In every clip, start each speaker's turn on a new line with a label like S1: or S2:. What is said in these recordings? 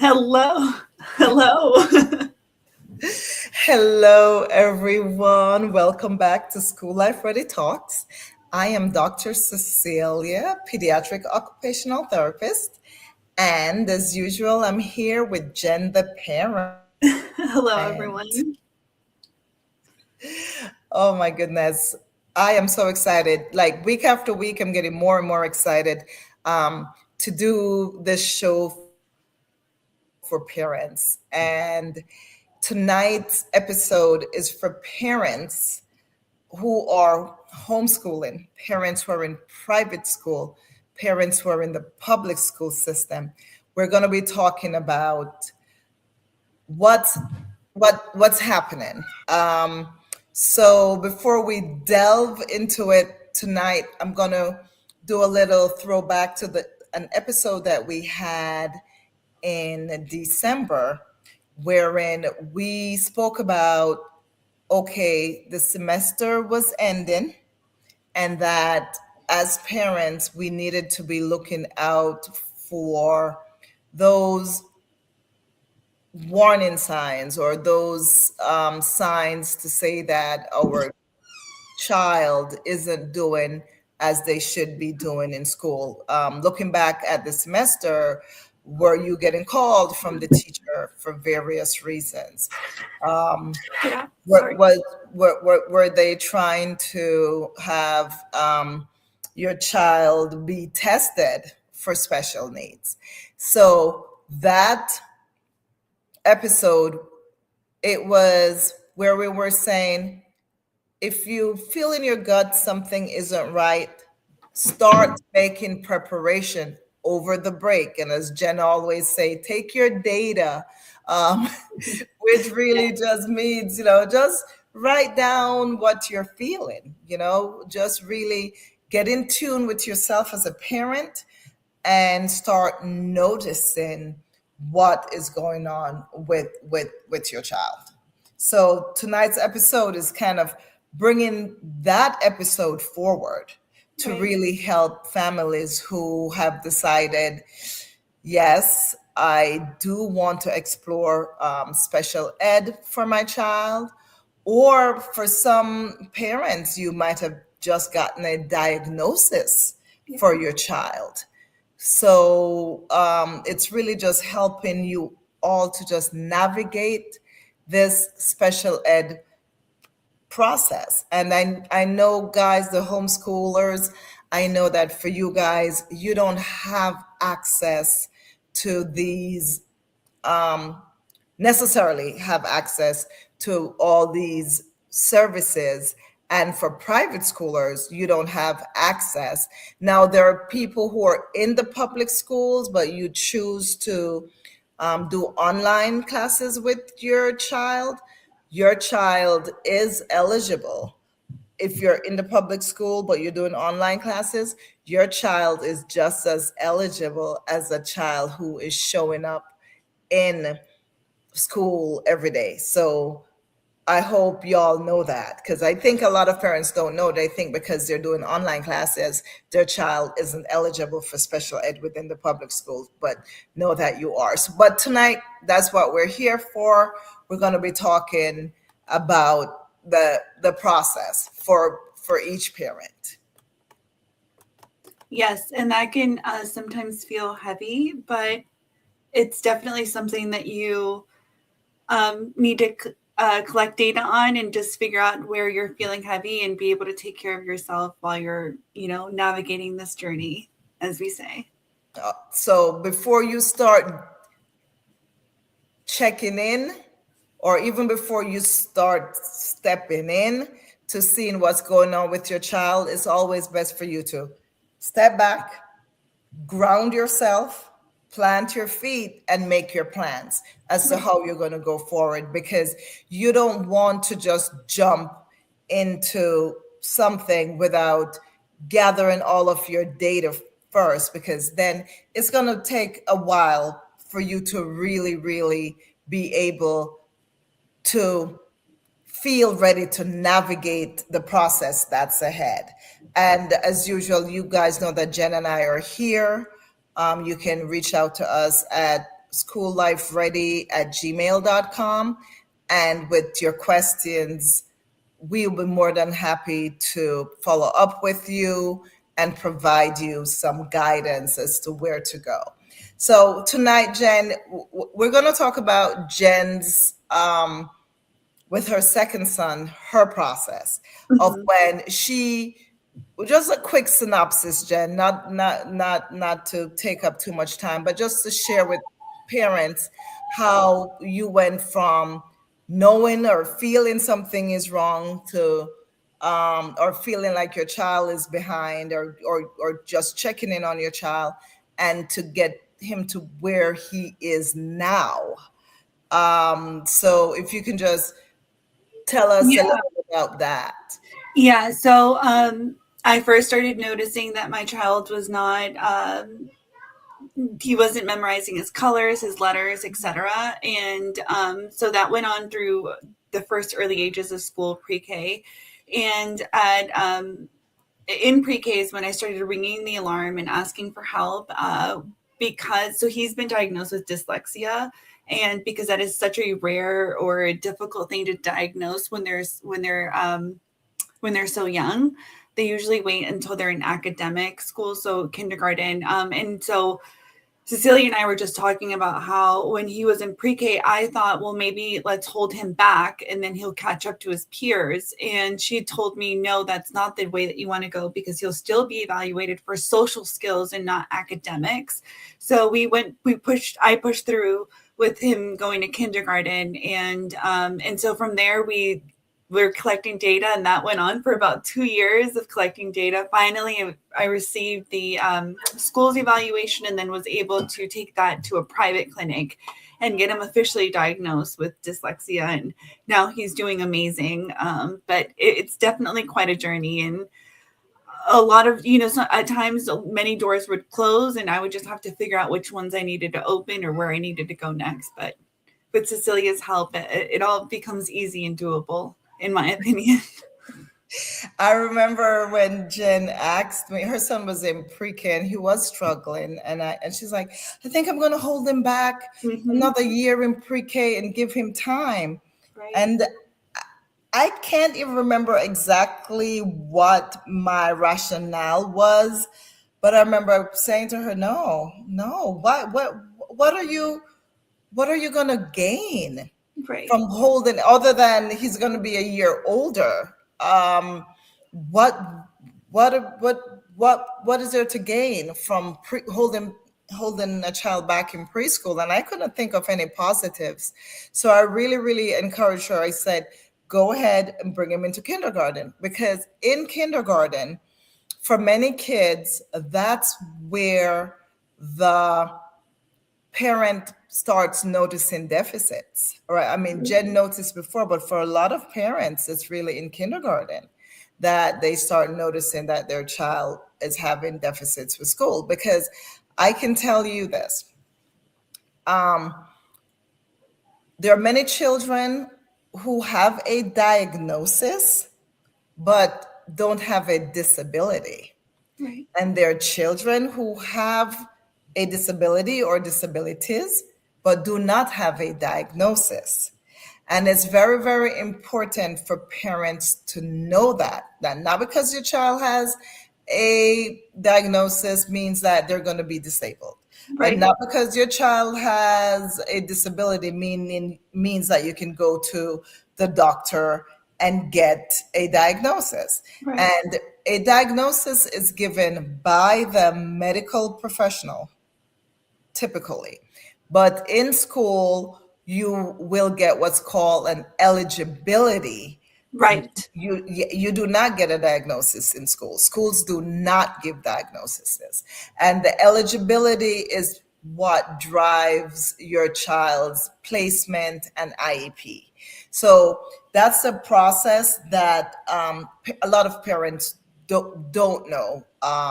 S1: Hello. Hello.
S2: Hello, everyone. Welcome back to School Life Ready Talks. I am Dr. Cecelia, pediatric occupational therapist. And as usual, I'm here with Jen, the parent.
S1: Hello, everyone.
S2: Oh my goodness. I am so excited. Like week after week, I'm getting more and more excited to do this show for parents. And tonight's episode is for parents who are homeschooling, parents who are in private school, parents who are in the public school system. We're going to be talking about what's what's happening. So before we delve into it tonight, I'm going to do a little throwback to the an episode that we had in December, wherein we spoke about okay, the semester was ending, and that as parents, we needed to be looking out for those warning signs or those signs to say that our child isn't doing as they should be doing in school. Looking back at the semester, were you getting called from the teacher for various reasons?
S1: Yeah,
S2: Were,
S1: sorry.
S2: was, were they trying to have your child be tested for special needs? So that episode, it was where we were saying, if you feel in your gut something isn't right, start making preparation over the break. And as Jen always say, take your data, um, which
S1: Yeah.
S2: really just means, just write down what you're feeling, just really get in tune with yourself as a parent and start noticing what is going on with your child. So tonight's episode is kind of bringing that episode forward to
S1: Right.
S2: really help families who have decided, yes, I do want to explore special ed for my child. Or for some parents, you might have just gotten a diagnosis
S1: Yeah.
S2: for your child. So it's really just helping you all to just navigate this special ed process. And I know, guys, the homeschoolers, I know that for you guys, you don't have access to these, necessarily have access to all these services. And for private schoolers, you don't have access. Now, there are people who are in the public schools, but you choose to do online classes with your child is eligible. If you're in the public school but you're doing online classes, your child is just as eligible as a child who is showing up in school every day. So I hope y'all know that, because I think a lot of parents don't know. They think because they're doing online classes, their child isn't eligible for special ed within the public schools, but know that you are. So, but tonight, that's what we're here for. We're going to be talking about the process for each parent.
S1: Yes, and that can sometimes feel heavy, but it's definitely something that you need to collect data on and just figure out where you're feeling heavy and be able to take care of yourself while you're, navigating this journey, as we say.
S2: So before you start checking in, or even before you start stepping in to seeing what's going on with your child, it's always best for you to step back, ground yourself, plant your feet, and make your plans as to how you're going to go forward, because you don't want to just jump into something without gathering all of your data first, because then it's going to take a while for you to really, really be able to feel ready to navigate the process that's ahead. And as usual, you guys know that Jen and I are here. You can reach out to us at schoollifeready@gmail.com. And with your questions, we'll be more than happy to follow up with you and provide you some guidance as to where to go. So tonight, Jen, we're going to talk about Jen's with her second son, her process of
S1: Mhm.
S2: when she, just a quick synopsis, Jen, not to take up too much time, but just to share with parents how you went from knowing or feeling something is wrong to or feeling like your child is behind, or just checking in on your child, and to get him to where he is now. So if you can just tell us a
S1: Yeah.
S2: little bit about that.
S1: Yeah. So I first started noticing that my child was not, he wasn't memorizing his colors, his letters, etc. And so that went on through the first early ages of school, pre-K. And in pre-K is when I started ringing the alarm and asking for help, because so he's been diagnosed with dyslexia, and because that is such a rare or a difficult thing to diagnose when they're so young. They usually wait until they're in academic school, so kindergarten. And so Cecilia and I were just talking about how when he was in pre-K, I thought, well, maybe let's hold him back and then he'll catch up to his peers. And she told me, no, that's not the way that you want to go, because he'll still be evaluated for social skills and not academics. So I pushed through with him going to kindergarten. And so from there, we're collecting data, and that went on for about 2 years of collecting data. Finally, I received the school's evaluation, and then was able to take that to a private clinic and get him officially diagnosed with dyslexia. And now he's doing amazing. But it's definitely quite a journey, and a lot of, so at times many doors would close, and I would just have to figure out which ones I needed to open or where I needed to go next. But with Cecilia's help, it all becomes easy and doable, in my opinion.
S2: I remember when Jen asked me, her son was in pre-K and he was struggling, and she's like, I think I'm going to hold him back
S1: Hmm.
S2: another year in pre-K and give him time.
S1: Right.
S2: And I can't even remember exactly what my rationale was, but I remember saying to her, no, no, what are you, what are you going to gain
S1: Right.
S2: from holding, other than he's going to be a year older? What what is there to gain from holding a child back in preschool? And I couldn't think of any positives. So I really encouraged her. I said, go ahead and bring him into kindergarten, because in kindergarten, for many kids, that's where the parent starts noticing deficits. Right? I mean, Jen noticed before, but for a lot of parents, it's really in kindergarten that they start noticing that their child is having deficits with school. Because I can tell you this, um, there are many children who have a diagnosis but don't have a disability.
S1: Right.
S2: And there are children who have a disability or disabilities but do not have a diagnosis. And it's very important for parents to know that not because your child has a diagnosis means that they're going to be disabled. And
S1: Right.
S2: not because your child has a disability means that you can go to the doctor and get a diagnosis.
S1: Right.
S2: And a diagnosis is given by the medical professional typically. But in school, you will get what's called an eligibility.
S1: Right.
S2: You do not get a diagnosis in school. Schools do not give diagnoses. And the eligibility is what drives your child's placement and IEP. So that's a process that a lot of parents don't know.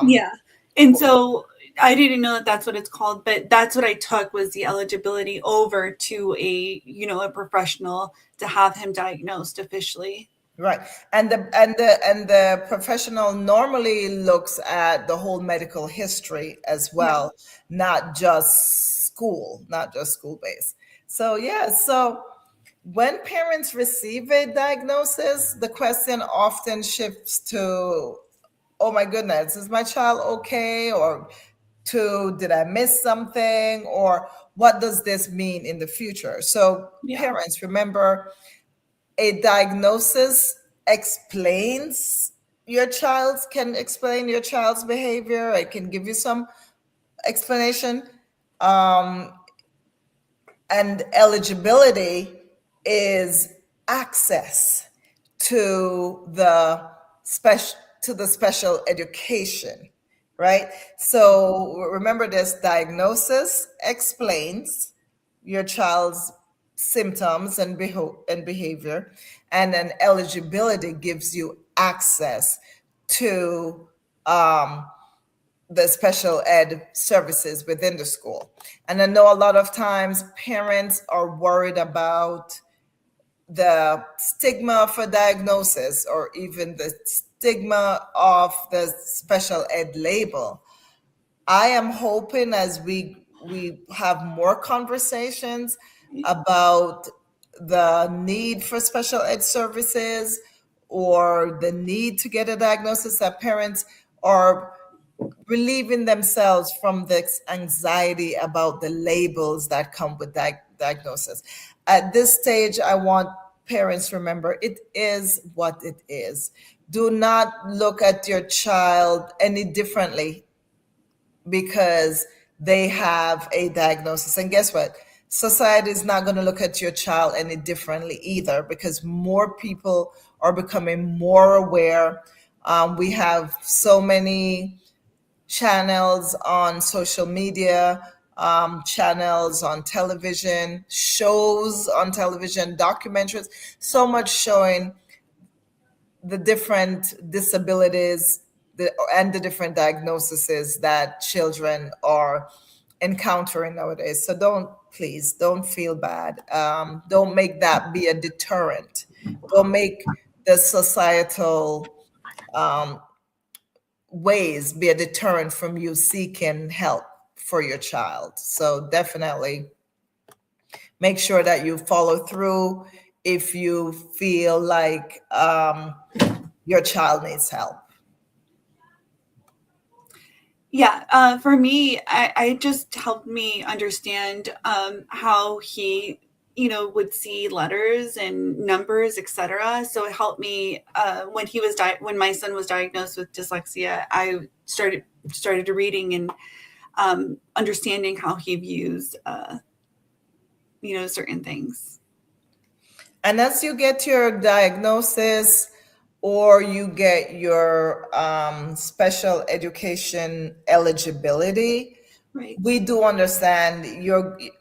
S1: Yeah. And so I didn't know that that's what it's called, but that's what I took, was the eligibility over to a professional to have him diagnosed officially.
S2: Right. And the professional normally looks at the whole medical history as
S1: Yeah.
S2: well, not just school based. So yeah, so when parents receive a diagnosis, the question often shifts to, oh my goodness, is my child okay? Or to, did I miss something? Or what does this mean in the future? So
S1: Yeah.
S2: parents, remember, a diagnosis explains can explain your child's behavior. It can give you some explanation. um, and eligibility is access to the special education, right? So remember this: diagnosis explains your child's symptoms and behavior, and then eligibility gives you access to the special ed services within the school. And I know a lot of times parents are worried about the stigma of a diagnosis, or even the stigma of the special ed label. I am hoping, as we have more conversations about the need for special ed services or the need to get a diagnosis, that parents are relieving themselves from this anxiety about the labels that come with diagnosis. At this stage, I want parents to remember it is what it is. Do not look at your child any differently because they have a diagnosis. And guess what? Society is not going to look at your child any differently either, because more people are becoming more aware. We have so many channels on social media, channels on television, shows on television, documentaries, so much showing the different disabilities and the different diagnoses that children are encountering nowadays. So please don't feel bad. Don't make that be a deterrent. Don't make the societal ways be a deterrent from you seeking help for your child. So definitely make sure that you follow through if you feel like your child needs help.
S1: Yeah, for me, I just helped me understand how he, would see letters and numbers, etc. So it helped me when when my son was diagnosed with dyslexia. I started reading and understanding how he views, certain things.
S2: And as you get your diagnosis or you get your special education eligibility,
S1: Right.
S2: we do understand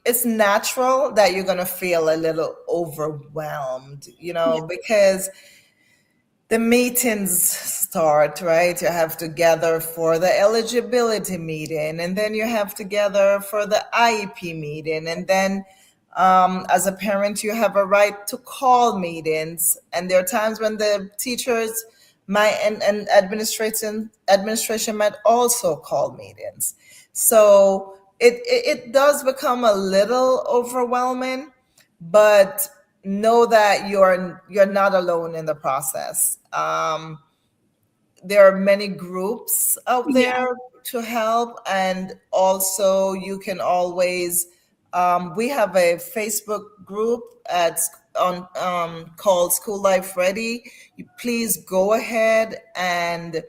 S2: it's natural that you're going to feel a little overwhelmed,
S1: Yeah.
S2: because the meetings start, right? You have to gather for the eligibility meeting, and then you have to gather for the IEP meeting, and then as a parent, you have a right to call meetings, and there are times when the teachers might and administration might also call meetings. So it does become a little overwhelming, but know that you're not alone in the process. There are many groups out
S1: Yeah.
S2: there to help, and also you can always we have a Facebook group called School Life Ready. You please go ahead and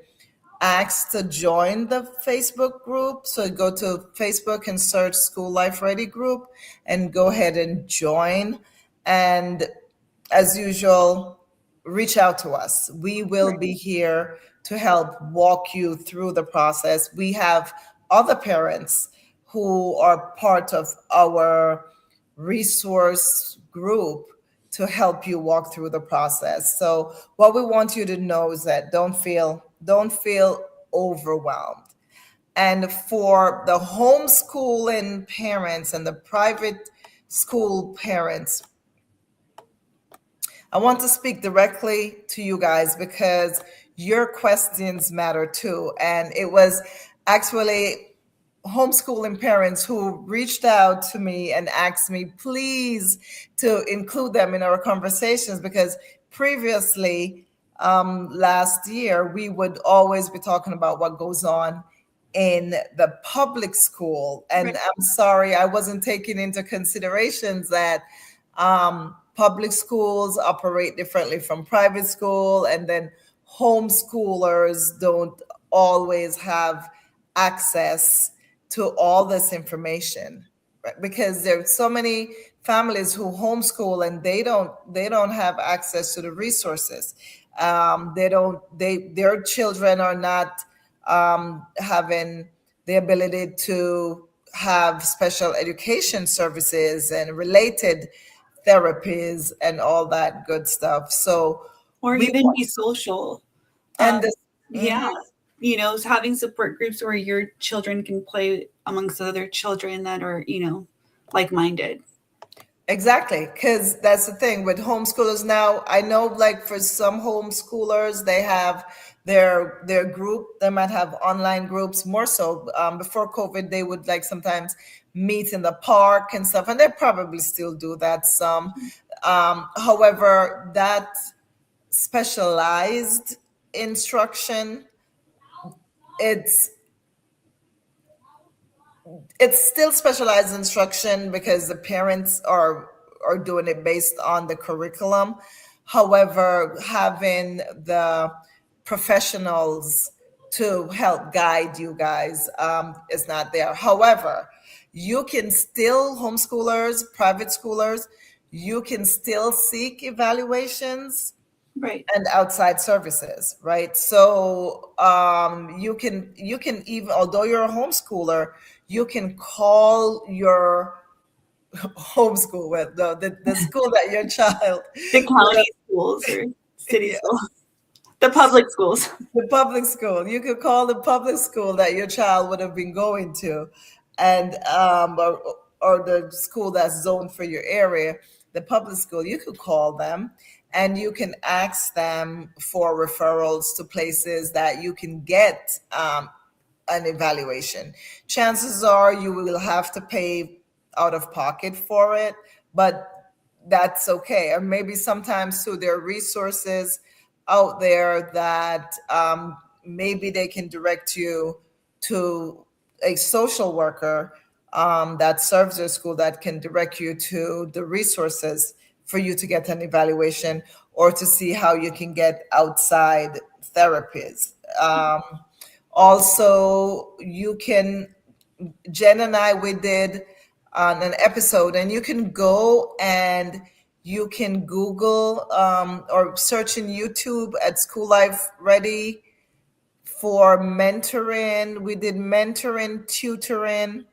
S2: ask to join the Facebook group. So go to Facebook and search School Life Ready group and go ahead and join. And as usual, reach out to us. We will
S1: Right.
S2: be here to help walk you through the process. We have other parents who are part of our resource group to help you walk through the process. So what we want you to know is that don't feel overwhelmed. And for the homeschooling parents and the private school parents, I want to speak directly to you guys because your questions matter too. And it was actually homeschooling parents who reached out to me and asked me please to include them in our conversations because previously, last year we would always be talking about what goes on in the public school, and
S1: Right.
S2: I'm sorry I wasn't taking into considerations that public schools operate differently from private school, and then homeschoolers don't always have access to all this information, right? Because there's so many families who homeschool and they don't have access to the resources. They don't they their children are not having the ability to have special education services and related therapies and all that good stuff. So
S1: Or
S2: we
S1: even be social.
S2: and
S1: Um,
S2: this.
S1: yeah, having support groups where your children can play amongst other children that are, like-minded.
S2: Exactly, because that's the thing with homeschoolers now. I know, like for some homeschoolers, they have their group. They might have online groups more so. Before COVID, they would like sometimes meet in the park and stuff, and they probably still do that some. However, that specialized instruction, it's it's still specialized instruction because the parents are doing it based on the curriculum. However, having the professionals to help guide you guys is not there. However, you can still, homeschoolers, private schoolers, you can still seek evaluations
S1: Right.
S2: and outside services, right? So you can even, although you're a homeschooler, you can call your homeschool with the school that your child
S1: The
S2: would
S1: county
S2: have.
S1: schools or city
S2: Yeah,
S1: schools, the public schools.
S2: the public school. You could call the public school that your child would have been going to, and or the school that's zoned for your area, the public school. You could call them, and you can ask them for referrals to places that you can get an evaluation. Chances are you will have to pay out of pocket for it, but that's okay. Or maybe sometimes too, there are resources out there that maybe they can direct you to a social worker that serves your school that can direct you to the resources for you to get an evaluation or to see how you can get outside therapies. Also, you can, Jen and I, we did on an episode, and you can go and you can Google or search in YouTube at School Life Ready for mentoring. We did mentoring, tutoring,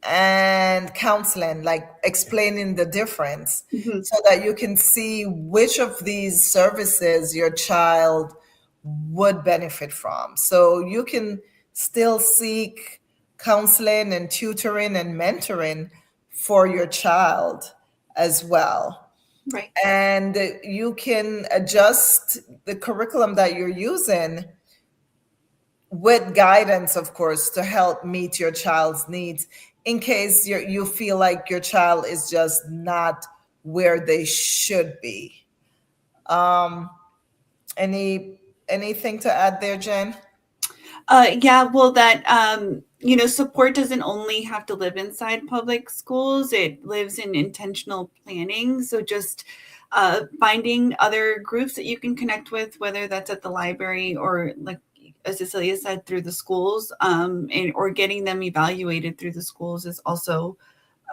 S2: and counseling, like explaining the difference
S1: Mhm.
S2: so that you can see which of these services your child would benefit from. So you can still seek counseling and tutoring and mentoring for your child as well.
S1: Right.
S2: And you can adjust the curriculum that you're using with guidance, of course, to help meet your child's needs in case you feel like your child is just not where they should be. Um, anything to add there, Jen?
S1: Yeah, well, that support doesn't only have to live inside public schools. It lives in intentional planning. So just finding other groups that you can connect with, whether that's at the library or, like as Cecilia said, through the schools, and or getting them evaluated through the schools is also,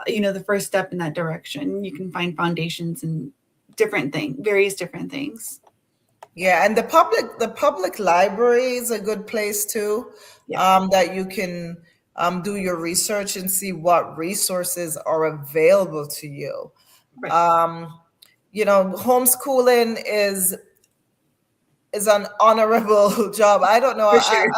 S1: the first step in that direction. You can find foundations and various different things.
S2: Yeah, and the public library is a good place too,
S1: Yeah.
S2: that you can do your research and see what resources are available to you.
S1: Right.
S2: Homeschooling is an honorable job. I don't know.
S1: For sure.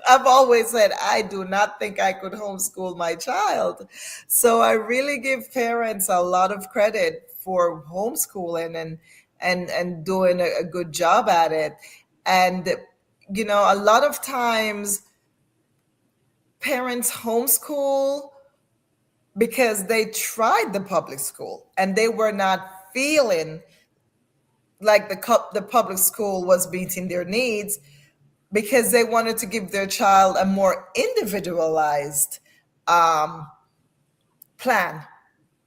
S2: I've always said I do not think I could homeschool my child. So I really give parents a lot of credit for homeschooling and doing a good job at it. And a lot of times parents homeschool because they tried the public school and they were not feeling like the public school was meeting their needs, because they wanted to give their child a more individualized um, plan,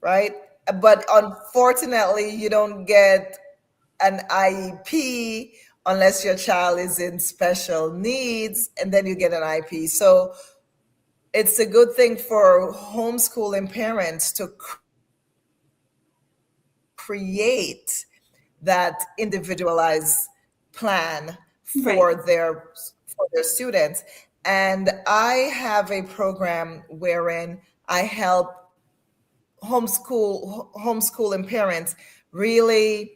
S2: right? But unfortunately, you don't get an IEP unless your child is in special needs, and then you get an IEP. So it's a good thing for homeschooling parents to create that individualized plan
S1: Right.
S2: for their students. And I have a program wherein I help homeschooling parents really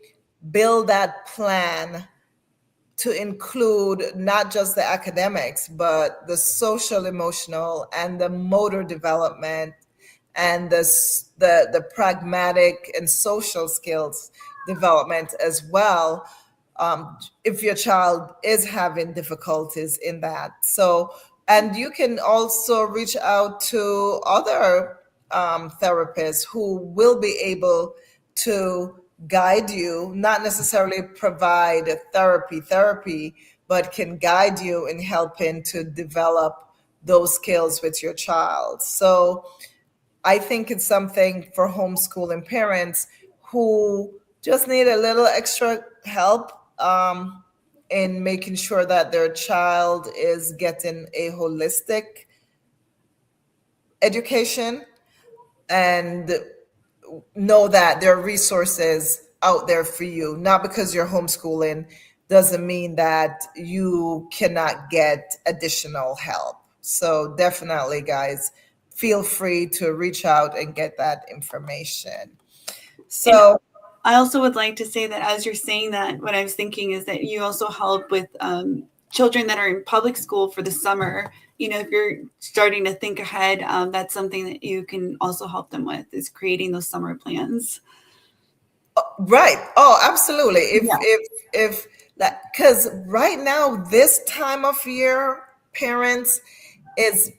S2: build that plan to include not just the academics, but the social, emotional, and the motor development, and the pragmatic and social skills development as well. If your child is having difficulties in that, so, and you can also reach out to other therapists who will be able to guide you, not necessarily provide therapy, but can guide you in helping to develop those skills with your child. So I think it's something for homeschooling parents who just need a little extra help in making sure that their child is getting a holistic education, and know that there are resources out there for you. Not because you're homeschooling doesn't mean that you cannot get additional help. So definitely, guys, feel free to reach out and get that information.
S1: And
S2: So,
S1: I also would like to say that as you're saying that, what I was thinking is that you also help with children that are in public school for the summer. If you're starting to think ahead, that's something that you can also help them with, is creating those summer plans.
S2: right. Oh, absolutely.
S1: Yeah.
S2: If that, because right now, this time of year, parents is,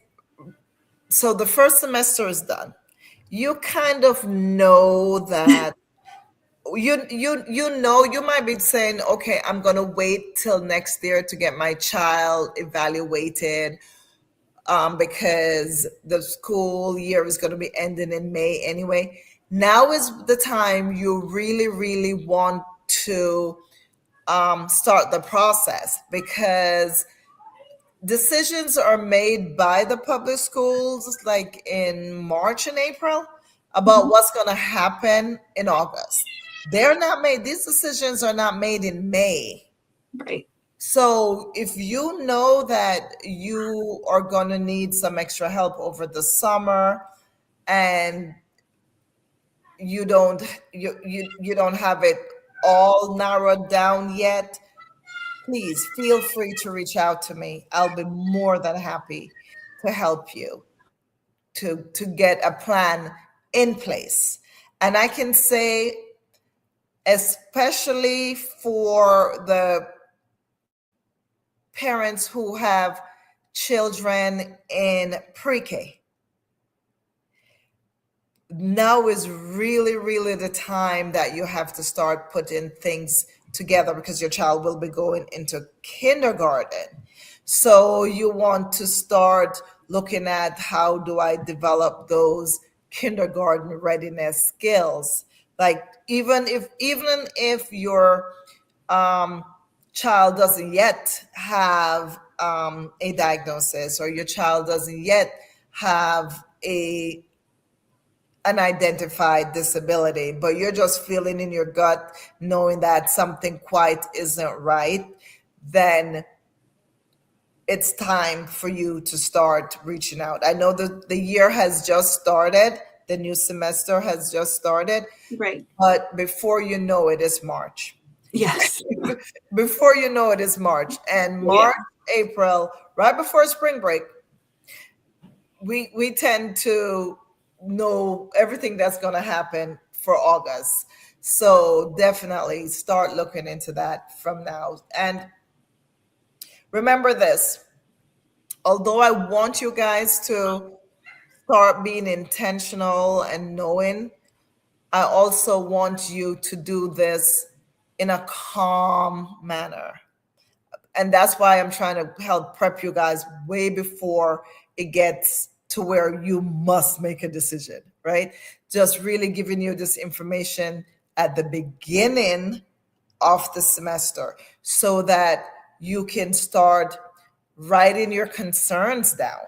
S2: so the first semester is done. You kind of know that you might be saying, okay, I'm going to wait till next year to get my child evaluated, because the school year is going to be ending in May anyway. Now is the time you really, really want to start the process, because decisions are made by the public schools like in March and April about
S1: Mhm.
S2: what's going to happen in August. They're not made, these decisions are not made in May.
S1: Right.
S2: So if you know that you are going to need some extra help over the summer, and you don't have it all narrowed down yet, please feel free to reach out to me. I'll be more than happy to help you to get a plan in place. And I can say, especially for the parents who have children in pre-K, now is really, really the time that you have to start putting things together, because your child will be going into kindergarten. So you want to start looking at, how do I develop those kindergarten readiness skills? Like, even if your child doesn't yet have a diagnosis, or your child doesn't yet have a an identified disability, but you're just feeling in your gut, knowing that something quite isn't right, then it's time for you to start reaching out. I know that the year has just started, the new semester has just started,
S1: Right.
S2: but before you know it, is March.
S1: Yes.
S2: Before you know it, is March. And
S1: Oh, yeah.
S2: March, April, right before spring break, we tend to know everything that's going to happen for August. So definitely start looking into that from now. And remember this, although I want you guys to start being intentional and knowing, I also want you to do this in a calm manner. And that's why I'm trying to help prep you guys way before it gets to where you must make a decision, right? Just really giving you this information at the beginning of the semester so that you can start writing your concerns down.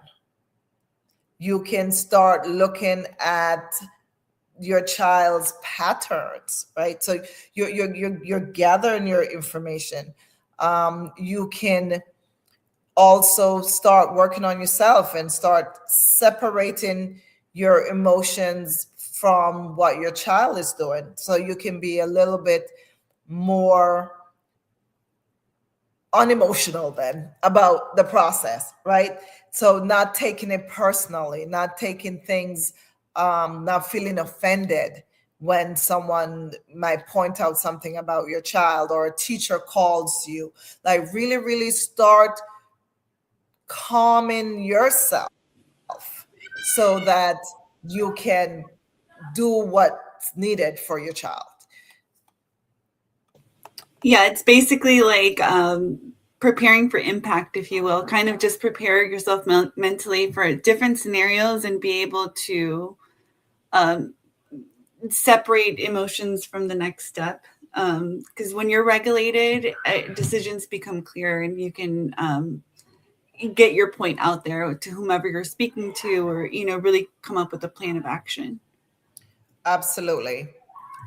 S2: You can start looking at your child's patterns, right? So you're gathering your information. You can also start working on yourself and start separating your emotions from what your child is doing, so you can be a little bit more unemotional then about the process, right? So not taking it personally, not taking things, not feeling offended when someone might point out something about your child or a teacher calls you. Like really, really start calming yourself so that you can do what's needed for your child.
S1: Yeah, it's basically like preparing for impact, if you will. Kind of just prepare yourself mentally for different scenarios and be able to um, separate emotions from the next step. Because when you're regulated, decisions become clear, and you can get your point out there to whomever you're speaking to, or really come up with a plan of action.
S2: Absolutely.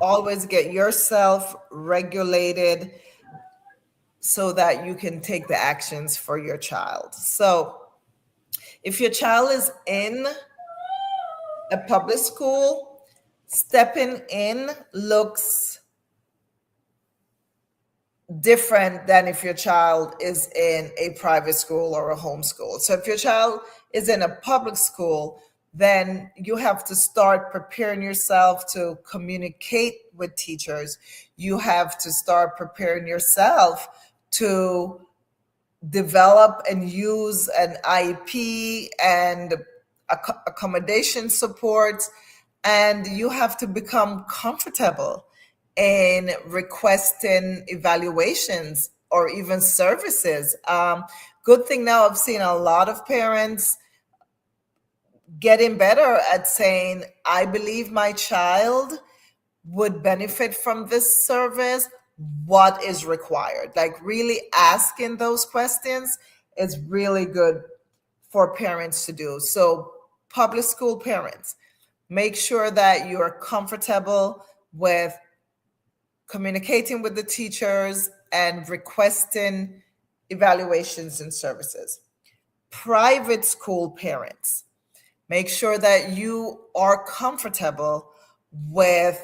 S2: Always get yourself regulated so that you can take the actions for your child. So, if your child is in a public school, stepping in looks different than if your child is in a private school or a homeschool. So if your child is in a public school, then you have to start preparing yourself to communicate with teachers. You have to start preparing yourself to develop and use an IEP and accommodation support, and you have to become comfortable in requesting evaluations or even services. Good thing now, I've seen a lot of parents getting better at saying, I believe my child would benefit from this service. What is required? Like really asking those questions is really good for parents to do. So, public school parents, make sure that you are comfortable with communicating with the teachers and requesting evaluations and services. Private school parents, make sure that you are comfortable with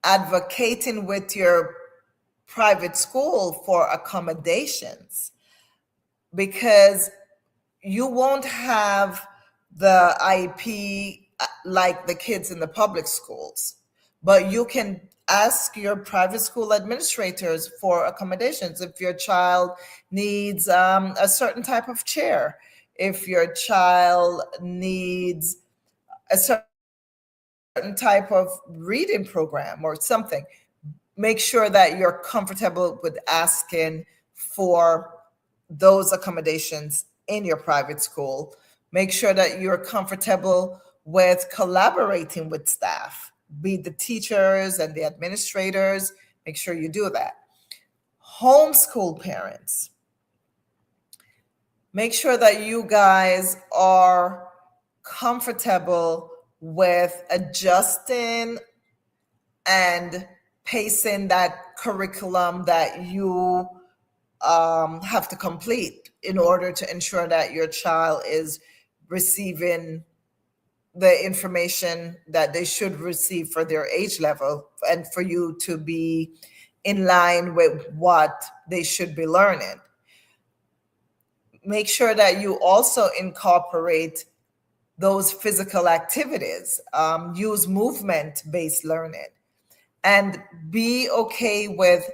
S2: advocating with your private school for accommodations, because you won't have the IEP like the kids in the public schools, but you can ask your private school administrators for accommodations if your child needs a certain type of chair, if your child needs a certain type of reading program or something. Make sure that you're comfortable with asking for those accommodations in your private school. Make sure that you're comfortable with collaborating with staff, be it the teachers and the administrators. Make sure you do that. Homeschool parents, make sure that you guys are comfortable with adjusting and pacing that curriculum that you have to complete in order to ensure that your child is receiving the information that they should receive for their age level and for you to be in line with what they should be learning. Make sure that you also incorporate those physical activities, use movement based learning. and be okay with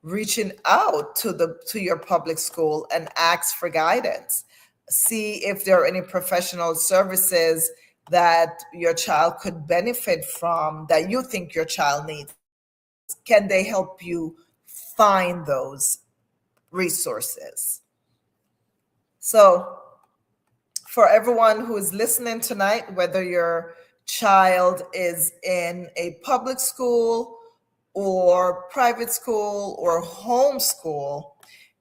S2: reaching out to your public school and ask for guidance. See if there are any professional services that your child could benefit from that you think your child needs. Can they help you find those resources? So, for everyone who is listening tonight, whether your child is in a public school or private school or homeschool,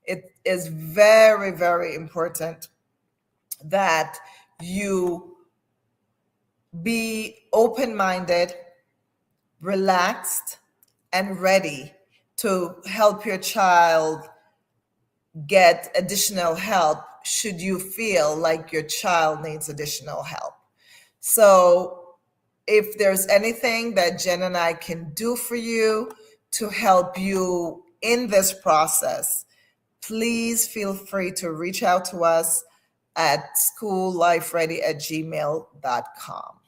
S2: it is very, very important that you be open minded, relaxed, and ready to help your child get additional help should you feel like your child needs additional help. So, if there's anything that Jen and I can do for you to help you in this process, please feel free to reach out to us at schoollifeready@gmail.com.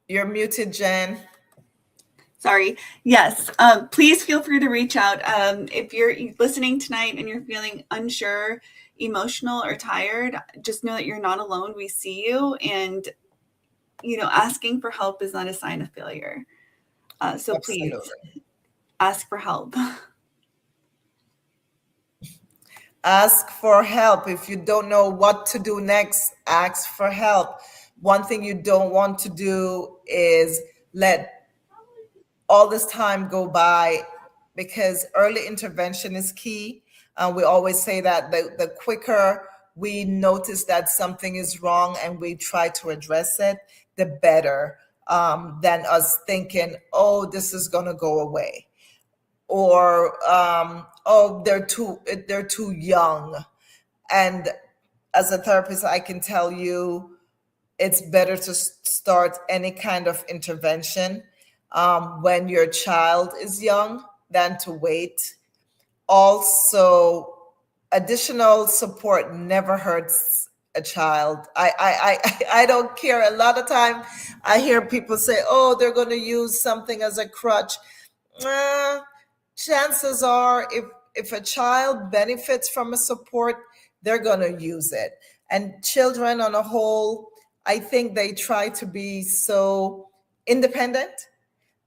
S2: You're muted, Jen.
S1: Sorry. Yes. Please feel free to reach out. If you're listening tonight and you're feeling unsure, emotional, or tired, just know that you're not alone. We see you, and asking for help is not a sign of failure. So please
S2: Absolutely.
S1: ask for help.
S2: Ask for help. If you don't know what to do next, ask for help. One thing you don't want to do is let all this time go by, because early intervention is key. We always say that the quicker we notice that something is wrong and we try to address it, the better, than us thinking, oh, this is going to go away, or oh, they're too young. And as a therapist, I can tell you it's better to start any kind of intervention when your child is young than to wait. Also, additional support never hurts a child. I don't care. A lot of time I hear people say, oh, they're going to use something as a crutch. uh, Chances are, if a child benefits from a support, they're going to use it. And children on a whole, I think they try to be so independent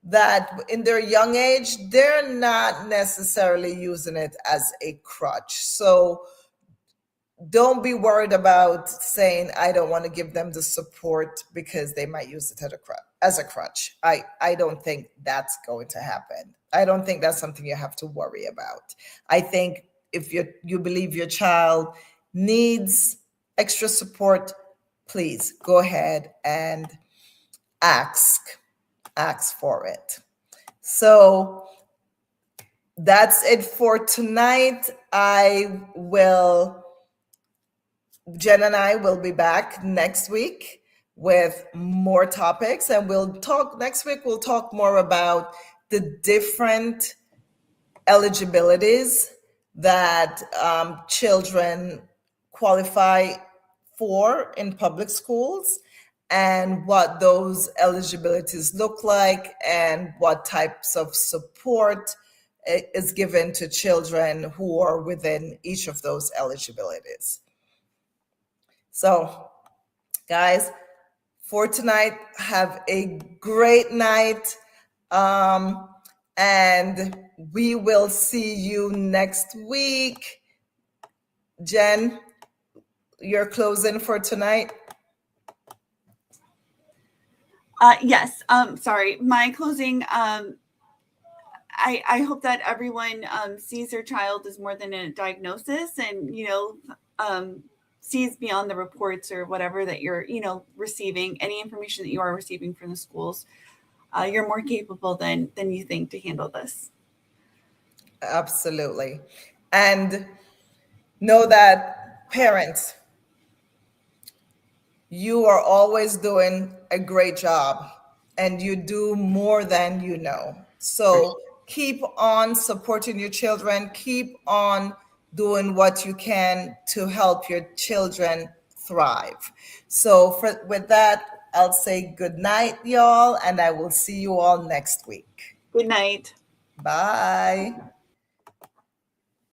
S2: that in their young age, they're not necessarily using it as a crutch. So don't be worried about saying I don't want to give them the support because they might use it as a crutch. I don't think that's going to happen. I don't think that's something you have to worry about. I think if you believe your child needs extra support, please go ahead and ask ask for it. So that's it for tonight. Jen and I will be back next week with more topics, and next week, we'll talk more about the different eligibilities that children qualify for in public schools, and what those eligibilities look like, and what types of support is given to children who are within each of those eligibilities. So, guys, for tonight, have a great night. Um, and we will see you next week. Jen, you're closing for tonight.
S1: Yes. Sorry. My closing. I hope that everyone sees their child as more than a diagnosis, and sees beyond the reports or whatever that you're receiving, any information that you are receiving from the schools. You're more capable than you think to handle this.
S2: Absolutely. And know that, parents, you are always doing a great job, and you do more than you know. So keep on supporting your children, keep on doing what you can to help your children thrive. So with that, I'll say good night, y'all, and I will see you all next week.
S1: Good night.
S2: Bye.